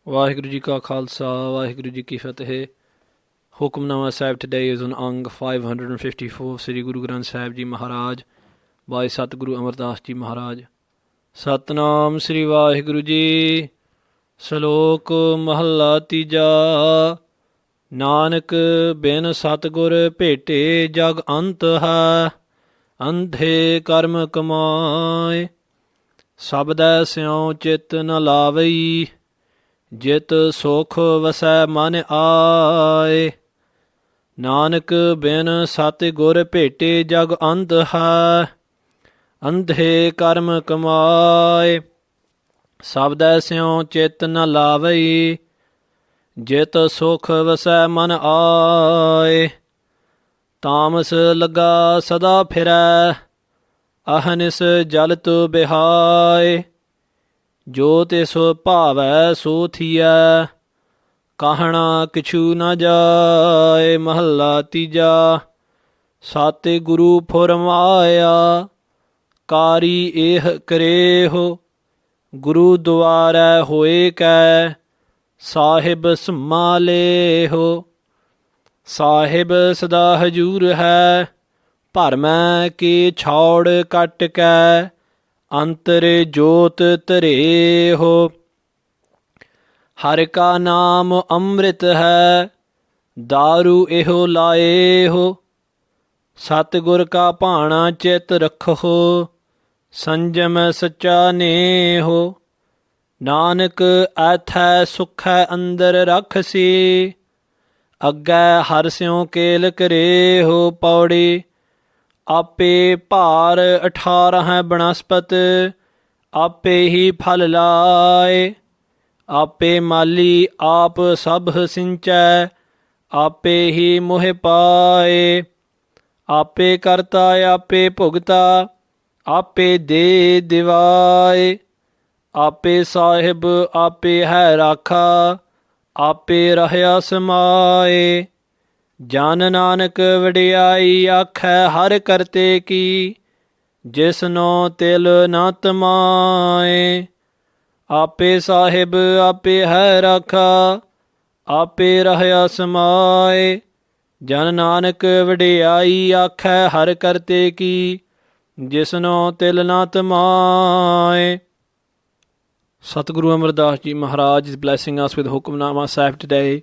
ਵਾਹਿਗੁਰੂ ਜੀ ਕਾ ਖਾਲਸਾ ਵਾਹਿਗੁਰੂ ਜੀ ਕੀ ਫਤਿਹ। ਹੁਕਮਨਾਮਾ ਸਾਹਿਬ today is on ਅੰਗ 554 ਸ੍ਰੀ ਗੁਰੂ ਗ੍ਰੰਥ ਸਾਹਿਬ ਜੀ ਮਹਾਰਾਜ by ਸਤਿਗੁਰੂ ਅਮਰਦਾਸ ਜੀ ਮਹਾਰਾਜ। ਸਤਨਾਮ ਸ੍ਰੀ ਵਾਹਿਗੁਰੂ ਜੀ। ਸ਼ਲੋਕ ਮਹੱਲਾ ਤੀਜਾ। ਨਾਨਕ ਬਿਨ ਸਤਿਗੁਰ ਭੇਟੇ ਜਗ ਅੰਤ ਹੈ, ਅੰਧੇ ਕਰਮ ਕਮਾਏ। ਸਬਦੈ ਸਿਉ ਚਿਤ ਨ ਲਾਵਈ, ਜਿਤ ਸੁਖ ਵਸੈ ਮਨ ਆਏ। ਨਾਨਕ ਬਿਨ ਸਤਿਗੁਰ ਭੇਟੇ ਜਗ ਅੰਤ ਹੈ, ਅੰਧੇ ਕਰਮ ਕਮਾਏ। ਸਬਦੈ ਸਿਉ ਚਿਤ ਨ ਲਾਵਈ, ਜਿਤ ਸੁਖ ਵਸੈ ਮਨ ਆਏ। ਤਾਮਸ ਲੱਗਾ ਸਦਾ ਫਿਰੈ, ਅਹਨਿਸ ਜਲਤ ਬਿਹਾਏ। ਜੋ ਤਿਸ ਭਾਵੈ ਸੋ ਥੀਐ, ਕਾਹਣਾ ਕਿਛੂ ਨ ਜਾਏ। ਮਹੱਲਾ ਤੀਜਾ। ਸਤਿ ਗੁਰੂ ਫੁਰਮਾਇਆ, ਕਾਰੀ ਇਹ ਕਰੇਹੋ। ਗੁਰੂ ਦੁਆਰੈ ਹੋਏ ਕੈ, ਸਾਹਿਬ ਸੰਮਾਲੇਹੋ। ਸਾਹਿਬ ਸਦਾ ਹਜੂਰ ਹੈ, ਭਰਮੈ ਕੀ ਛੌੜ ਕੱਟ ਕੈ। ਅੰਤਰ ਜੋਤ ਧਰੇ ਹੋ। ਹਰਿ ਕਾ ਨਾਮ ਅੰਮ੍ਰਿਤ ਹੈ, ਦਾਰੂ ਇਹੋ ਲਾਏ ਹੋ। ਸਤਿਗੁਰ ਕਾ ਭਾਣਾ ਚਿਤ ਰੱਖੋ, ਸੰਜਮ ਸੱਚਾ ਨੇਹੋ। ਨਾਨਕ ਐਥੈ ਸੁਖੈ ਅੰਦਰ ਰਖਸੀ, ਅੱਗੇ ਹਰਿ ਸਿਉ ਕੇਲ ਕਰੇ ਹੋ। ਪੌੜੀ। ਆਪੇ ਭਾਰ 18 ਬਨਸਪਤ, ਆਪੇ ਹੀ ਫਲ ਲਾਏ। ਆਪੇ ਮਾਲੀ ਆਪ ਸਭ ਸਿੰਚੈ, ਆਪੇ ਹੀ ਮੋਹਿ ਪਾਏ। ਆਪੇ ਕਰਤਾ ਆਪੇ ਭੁਗਤਾ, ਆਪੇ ਦੇ ਦਿਵਾਏ। ਆਪੇ ਸਾਹਿਬ ਆਪੇ ਹੈ ਰਾਖਾ, ਆਪੇ ਰਹਿਆ ਸਮਾਏ। ਜਨ ਨਾਨਕ ਵਡਿਆਈ ਆਖੈ ਹਰਿ ਕਰਤੇ ਕੀ, ਜਿਸਨੋ ਤਿਲ ਨ ਤਮਾਏ। ਆਪੇ ਸਾਹਿਬ ਆਪੇ ਹੈ ਰਾਖਾ, ਆਪੇ ਰਹਿਆ ਸਮਾਏ। ਜਨ ਨਾਨਕ ਵਡਿਆਈ ਆਖੈ ਹਰਿ ਕਰਤੇ ਕੀ, ਜਿਸਨੋ ਤਿਲ ਨ ਤਮਾਏ। ਸਤਿਗੁਰੂ Amardas ji Maharaj is blessing us with Hukamnama Sahib today.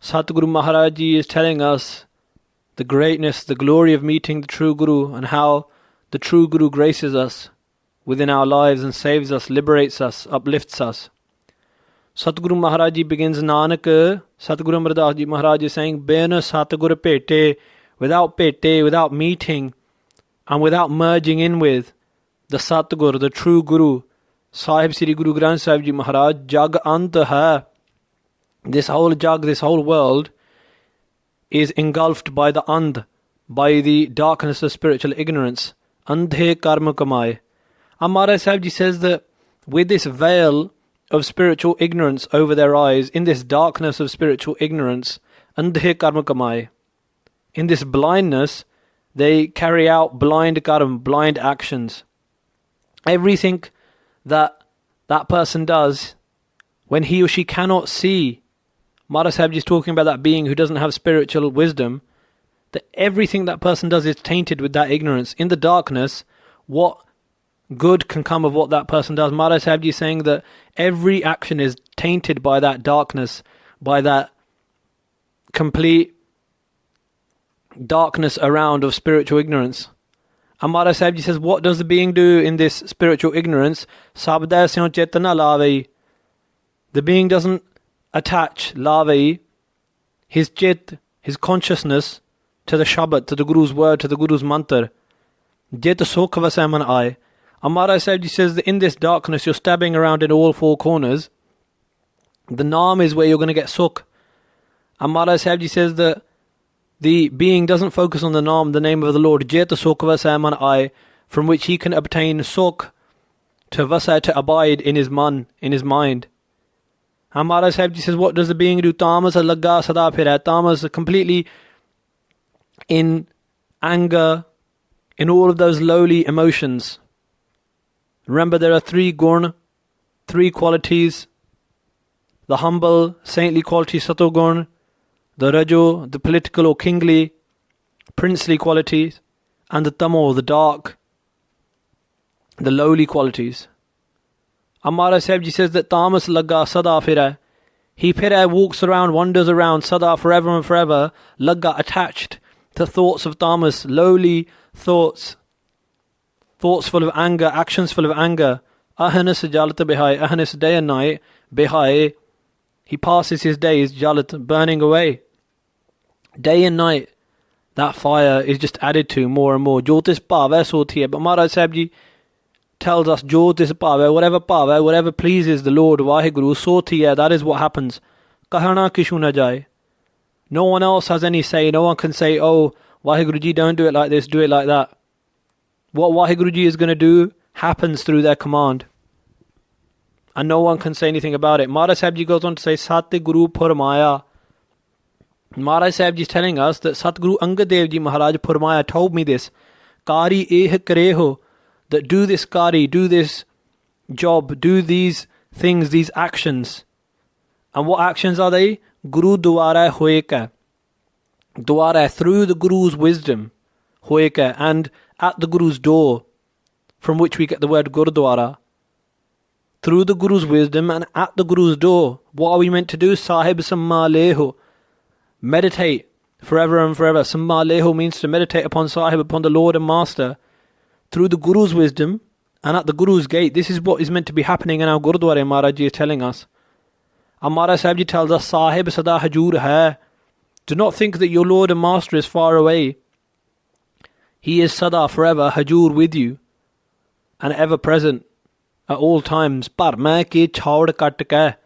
Satguru Maharaj Ji is telling us the greatness, the glory of meeting the true Guru, and how the true Guru graces us within our lives and saves us, liberates us, uplifts us. Satguru Maharaj Ji begins Nanak. Satguru Amrdas Ji Maharaj is saying, Bin Satguru Pete, without meeting and without merging in with the Satguru, the true Guru, Sahib Sri Guru Granth Sahib Ji Maharaj, Jag Ant Hai. This whole jug, this whole world is engulfed by the and, by the darkness of spiritual ignorance. Andhe karma kamaye. Amara Sahib Ji says that with this veil of spiritual ignorance over their eyes, in this darkness of spiritual ignorance, andhe karma kamaye. In this blindness, they carry out blind karma, blind actions. Everything that person does, when he or she cannot see, Maharaj Sahib is talking about that being who doesn't have spiritual wisdom, that everything that person does is tainted with that ignorance. In the darkness, what good can come of what that person does? Maharaj Sahib is saying that every action is tainted by that darkness, by that complete darkness around of spiritual ignorance. And Maharaj Sahib says, what does the being do in this spiritual ignorance? Sabda siyo chetana lavai. The being doesn't attach lavai, his chit, his consciousness, to the Shabad, to the Guru's word, to the Guru's mantra. Jit sukh vasai man aaye. Amara Sahib says that in this darkness you're stabbing around in all four corners. The naam is where you're going to get sukh. Amara Sahib says that the being doesn't focus on the naam, the name of the Lord, Jit sukh vasai man aaye, from which he can obtain sukh, to vasai, to abide in his man, in his mind. And Maharaj Sahib Ji says, what does the being do? Tamas lagga sada phira. Tamas completely in anger, in all of those lowly emotions. Remember, there are 3 gun, 3 qualities the humble, saintly quality Satogun, the Rajo, the political or kingly, princely qualities, and the Tamo, the dark, the lowly qualities. Amara Sahib Ji says that Tamas Lagga Sada Firah. He Firah walks around, wanders around, Sada, forever and forever, Lagga, attached to thoughts of Tamas, lowly thoughts, thoughts full of anger, actions full of anger. Ahanas Jalata Bihai, Ahanas day and night, Bihai, he passes his days, Jalat, burning away. Day and night, that fire is just added to more and more. Jyotis Bhava Soti hai. But Maharaj Sahib Ji tells us, Jyotis Bhava, whatever pleases the Lord, Vaheguru, Soti hai, that is what happens. Kahana Kishu na jai. No one else has any say. No one can say, oh, Vaheguru Ji, don't do it like this, do it like that. What Vaheguru Ji is going to do happens through their command. And no one can say anything about it. Maharaj Sahib Ji goes on to say, Sati Guru Purmaya. Maharaj Sahib Ji is telling us that Satguru Angad Dev Ji Maharaj Purmaya told me this. Kari eh kareho. That do this kari, do this job, do these things, these actions. And what actions are they? Guru Dwara Hoeka. Dwara, through the Guru's wisdom. Hoeka, and at the Guru's door, from which we get the word Gurdwara. Through the Guru's wisdom and at the Guru's door. What are we meant to do? Sahib Samma Leho. Meditate forever and forever. Samma Leho means to meditate upon Sahib, upon the Lord and Master. Through the Guru's wisdom and at the Guru's gate. This is what is meant to be happening in our Gurdwara, Maharaj Ji is telling us. And Maharaj Sahib Ji tells us, Sahib Sada Hajoor hai. Do not think that your Lord and Master is far away. He is Sada, forever, Hajoor, with you. And ever present at all times. Par main ke chhaud kat ke.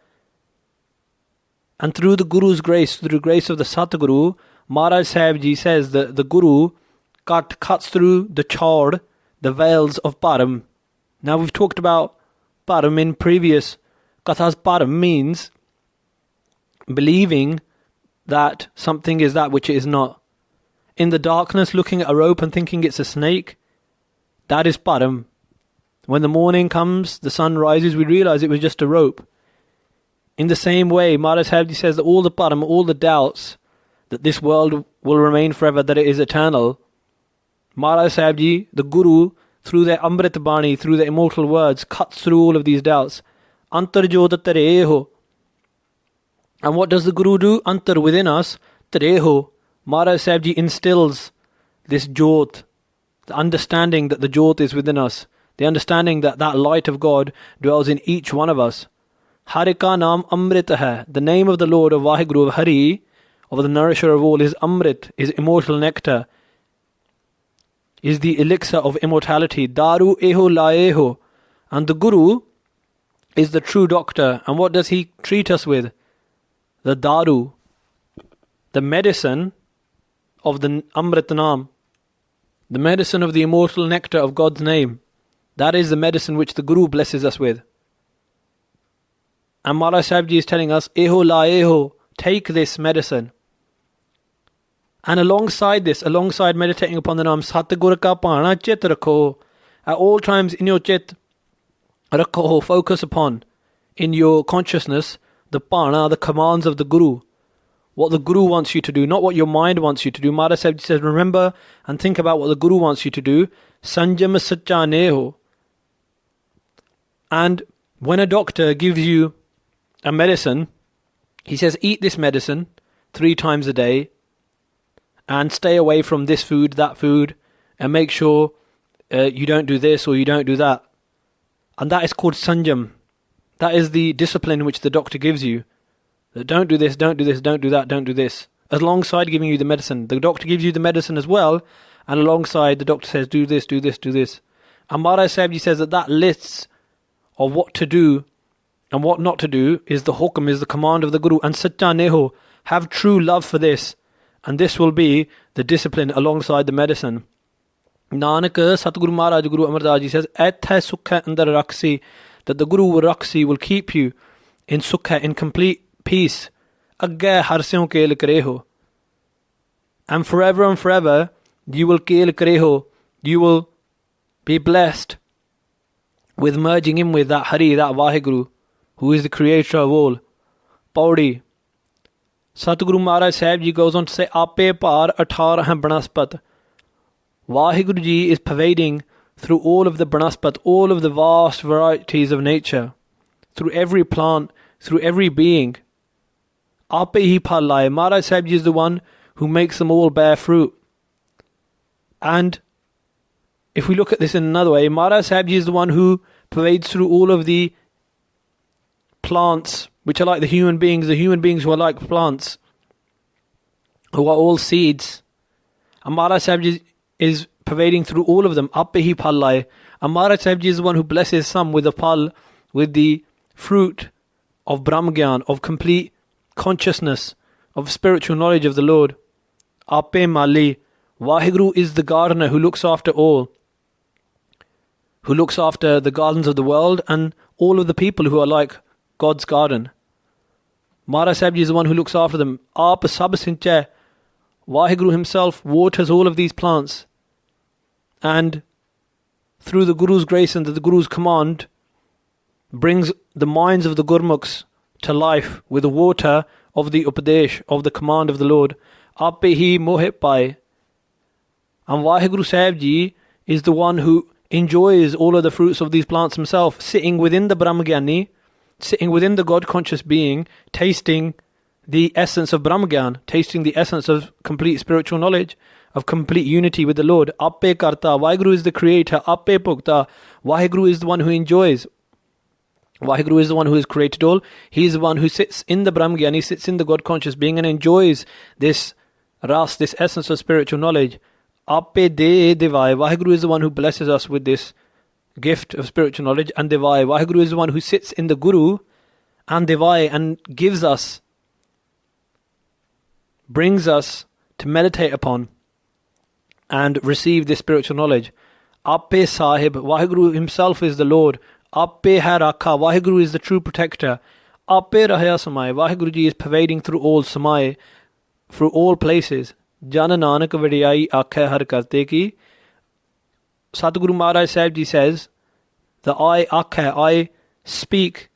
And through the Guru's grace, through the grace of the Satguru, Maharaj Sahib Ji says that the Guru cuts through the chhaud, the veils of Param. Now we've talked about Param in previous kathas. Param means believing that something is that which it is not. In the darkness, looking at a rope and thinking it's a snake, that is Param. When the morning comes, the sun rises, we realize it was just a rope. In the same way, Maharaj Sahib Ji says that all the Param, all the doubts that this world will remain forever, that it is eternal, Maharaj Sahib Ji, the Guru, through their Amrit Bani, through their immortal words, cuts through all of these doubts. Antar Jod Tareho. And what does the Guru do? Antar, within us, Tareho. Maharaj Sahib Ji instills this Jot, the understanding that the Jot is within us, the understanding that that light of God dwells in each one of us. Harika Naam Amrit hai. The name of the Lord of Vaheguru, of Hari, of the nourisher of all, is Amrit, is immortal nectar, is the elixir of immortality. Daru eho laeho. And the Guru is the true doctor. And what does he treat us with? The Daru, the medicine of the Amrit Naam, the medicine of the immortal nectar of God's name. That is the medicine which the Guru blesses us with. And Maharaj Sahib Ji is telling us, Eho la eho, take this medicine. And alongside this, alongside meditating upon the Naam, Satgur ka pana chit rakho. At all times in your chit, rakho, focus upon, in your consciousness, the pana, the commands of the Guru. What the Guru wants you to do, not what your mind wants you to do. Maharaj Sahib Ji says, remember and think about what the Guru wants you to do. Sanjam sacha neho. And when a doctor gives you a medicine, he says, eat this medicine 3 times a day and stay away from this food, that food, and make sure you don't do this or you don't do that. And that is called sanjam. That is the discipline which the doctor gives you. That don't do this, don't do this, don't do that, don't do this. Alongside giving you the medicine. The doctor gives you the medicine as well, and alongside the doctor says, do this, do this, do this. And Maharaj Sahib Ji says that that lists of what to do and what not to do is the hukam, is the command of the Guru. And Satya Neho, have true love for this. And this will be the discipline alongside the medicine. Nanak, Satguru Maharaj, Guru Amar Das Ji says, Et hai sukha andar raksi, that the Guru Raksi will keep you in sukha, in complete peace. Agge harsyon kel kareho. And forever you will kel kareho. You will be blessed with merging in with that Hari, that Vaheguru, who is the creator of all. Pauree. Satguru Maharaj Sahib Ji goes on to say, Ape par 18 hai banaspat. Vaheguru Ji is pervading through all of the banaspat, all of the vast varieties of nature, through every plant, through every being. Ape hi phal laaye. Maharaj Sahib Ji is the one who makes them all bear fruit. And if we look at this in another way, Maharaj Sahib Ji is the one who pervades through all of the plants which are like the human beings who are like plants, who are all seeds. And Maharaj Sahib Ji is pervading through all of them. Ape hi phal laaye. And Maharaj Sahib Ji is the one who blesses some with the phal, with the fruit of Brahm Gyan, of complete consciousness, of spiritual knowledge of the Lord. Ape mali. Vaheguru is the gardener who looks after all, who looks after the gardens of the world and all of the people who are like God's garden. Maharaj Sahib Ji is the one who looks after them. Aap sab sinchai. Vaheguru himself waters all of these plants, and through the Guru's grace and the Guru's command brings the minds of the Gurmukhs to life with the water of the Upadesh, of the command of the Lord. Ape hi mohe pai. And Vaheguru Sahib Ji is the one who enjoys all of the fruits of these plants himself, sitting within the Brahmagyani, sitting within the God-conscious being, tasting the essence of Brahmagyan, tasting the essence of complete spiritual knowledge, of complete unity with the Lord. Ape karta. Vaheguru is the creator. Ape bhukta. Vaheguru is the one who enjoys. Vaheguru is the one who has created all. He is the one who sits in the Brahmagyan, he sits in the God-conscious being and enjoys this ras, this essence of spiritual knowledge. Ape de devai. Vaheguru is the one who blesses us with this gift of spiritual knowledge. And devai. Vaheguru is the one who sits in the Guru and devai and gives us, brings us to meditate upon and receive this spiritual knowledge. Ape Sahib. Vaheguru himself is the Lord. Ape hai rakha. Vaheguru is the true protector. Ape rahya samay. Vaheguru Ji is pervading through all samay, through all places. Jan Nanak vadiyai aakhe har karte ki. Satguru Maharaj Sahib Ji says that I speak,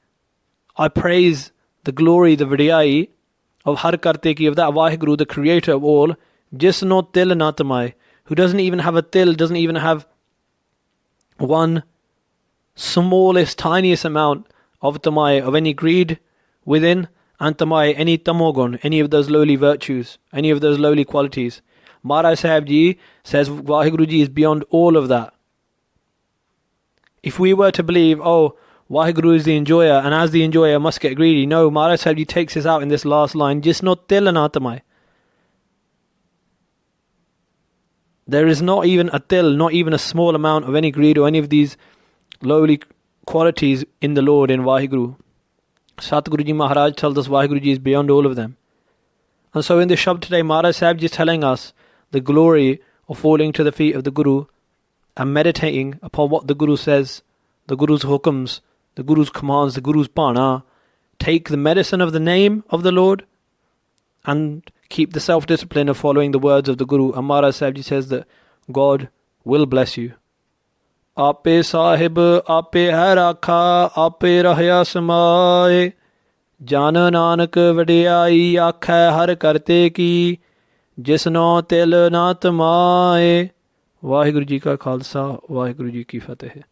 I praise the glory, the vadiyai of har karte ki, of that Vaheguru, the creator of all. Jis no til na tamai. Who doesn't even have a til, doesn't even have one smallest, tiniest amount of tamai, of any greed within, and tamai, any tamogun, any of those lowly virtues, any of those lowly qualities. Maharaj Sahib Ji says Vaheguru Ji is beyond all of that. If we were to believe, oh, Vaheguru is the enjoyer, and as the enjoyer must get greedy, no, Maharaj Sahib Ji takes us out in this last line, Jis no til na tamai. There is not even a til, not even a small amount of any greed or any of these lowly qualities in the Lord, in Vaheguru. Satguru Ji Maharaj tells us Vaheguru Ji is beyond all of them. And so in the Shabad today, Maharaj Sahib Ji is telling us the glory of falling to the feet of the Guru and meditating upon what the Guru says, the Guru's hukams, the Guru's commands, the Guru's bana. Take the medicine of the name of the Lord and keep the self-discipline of following the words of the Guru. And Maharaj Sahib Ji says that God will bless you. Ape Sahib, Ape hai rakha, Ape rahya samay. Jan Nanak vadiyai aakhe har karte ki. Jisno til na tamaye. Vaheguru Ji ka Khalsa, Vaheguru Ji ki Fateh.